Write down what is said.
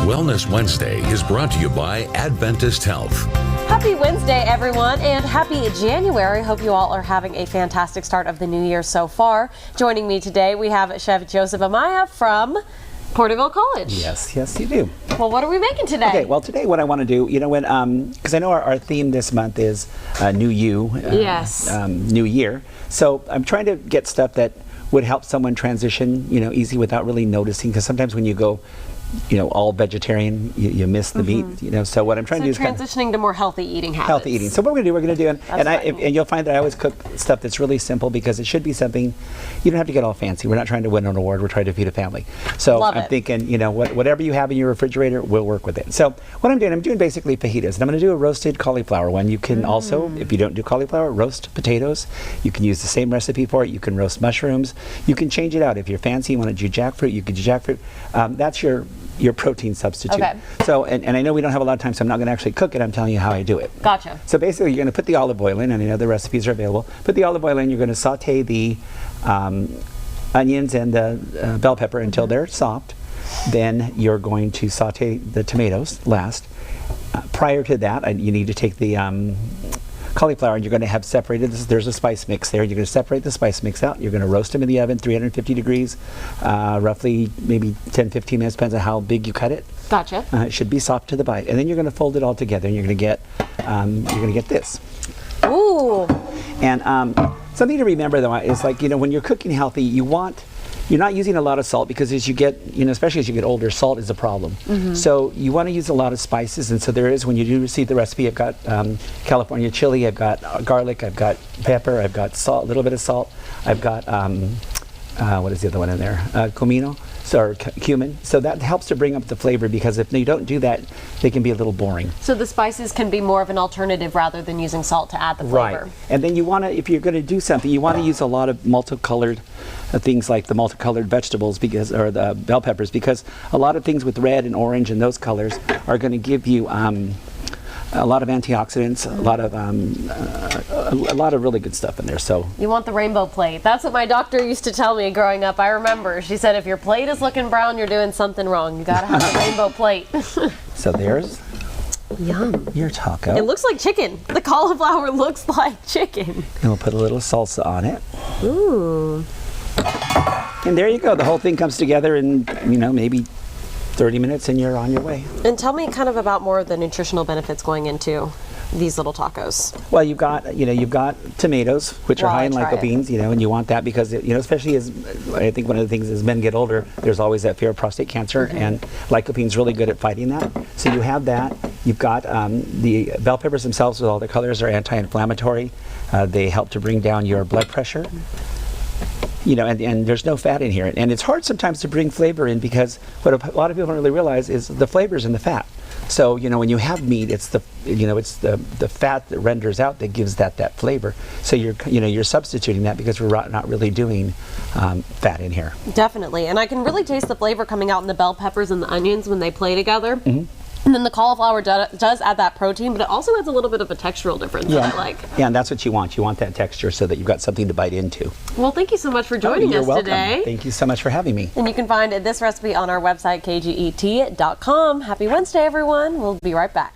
Wellness Wednesday is brought to you by Adventist Health. Happy Wednesday, everyone, and happy January. Hope you all are having a fantastic start of the new year so far. Joining me today, we have Chef Joseph Amaya from Porterville College. Yes, you do. Well, what are we making today? Okay, well, today what I want to do, because I know our theme this month is New You, Yes. New Year. So I'm trying to get stuff that would help someone transition, easy without really noticing, because sometimes when you go all vegetarian, you miss the meat, so what I'm trying to do is transitioning to more healthy eating habits. Healthy eating. So what we're going to do, and you'll find that I always cook stuff that's really simple, because it should be something, you don't have to get all fancy. We're not trying to win an award, we're trying to feed a family. So Love I'm it. thinking, whatever you have in your refrigerator, we'll work with it. So what I'm doing basically fajitas, and I'm going to do a roasted cauliflower one. You can also, if you don't do cauliflower, roast potatoes. You can use the same recipe for it. You can roast mushrooms. You can change it out. If you're fancy, you want to do jackfruit, you can do jackfruit. That's your protein substitute. Okay. So, and I know we don't have a lot of time, so I'm not going to actually cook it. I'm telling you how I do it. Gotcha. So basically, you're going to put the olive oil in, and I know the recipes are available. Put the olive oil in. You're going to saute the onions and the bell pepper until they're soft. Then you're going to saute the tomatoes last. Prior to that, you need to take the cauliflower, and you're going to have separated. There's a spice mix there. You're going to separate the spice mix out. You're going to roast them in the oven, 350 degrees, roughly maybe 10-15 minutes, depends on how big you cut it. Gotcha. It should be soft to the bite, and then you're going to fold it all together, and you're going to get this. Ooh. And something to remember though is when you're cooking healthy, you're not using a lot of salt, because as you get, especially as you get older, salt is a problem. So you want to use a lot of spices, and so there is, when you do receive the recipe, I've got California chili, I've got garlic, I've got pepper, I've got salt, a little bit of salt, I've got, what is the other one in there? Comino, or cumin. So that helps to bring up the flavor, because if you don't do that, they can be a little boring. So the spices can be more of an alternative rather than using salt to add the flavor. Right. And then you want to, if you're going to do something, you want to use a lot of multicolored things, like the multicolored vegetables, or the bell peppers, because a lot of things with red and orange and those colors are going to give you a lot of antioxidants, a lot of really good stuff in there. So you want the rainbow plate. That's what my doctor used to tell me growing up. I remember. She said, if your plate is looking brown, you're doing something wrong. You gotta have a rainbow plate. So there's Yum. your taco. It looks like chicken. The cauliflower looks like chicken. And we'll put a little salsa on it. Ooh. And there you go. The whole thing comes together in, maybe 30 minutes, and you're on your way. And tell me kind of about more of the nutritional benefits going into these little tacos. Well, you've got tomatoes, which are high in lycopenes, and you want that because, especially as I think one of the things as men get older, there's always that fear of prostate cancer, and lycopene's really good at fighting that. So you have that. You've got the bell peppers themselves, with all the colors, are anti-inflammatory. They help to bring down your blood pressure. And there's no fat in here. And it's hard sometimes to bring flavor in, because what a lot of people don't really realize is the flavors in the fat. So, when you have meat, it's the fat that renders out that gives that flavor. So you're substituting that, because we're not really doing fat in here. Definitely. And I can really taste the flavor coming out in the bell peppers and the onions when they play together. And then the cauliflower does add that protein, but it also adds a little bit of a textural difference that I like. Yeah, and that's what you want. You want that texture so that you've got something to bite into. Well, thank you so much for joining us today. Thank you so much for having me. And you can find this recipe on our website, kget.com. Happy Wednesday, everyone. We'll be right back.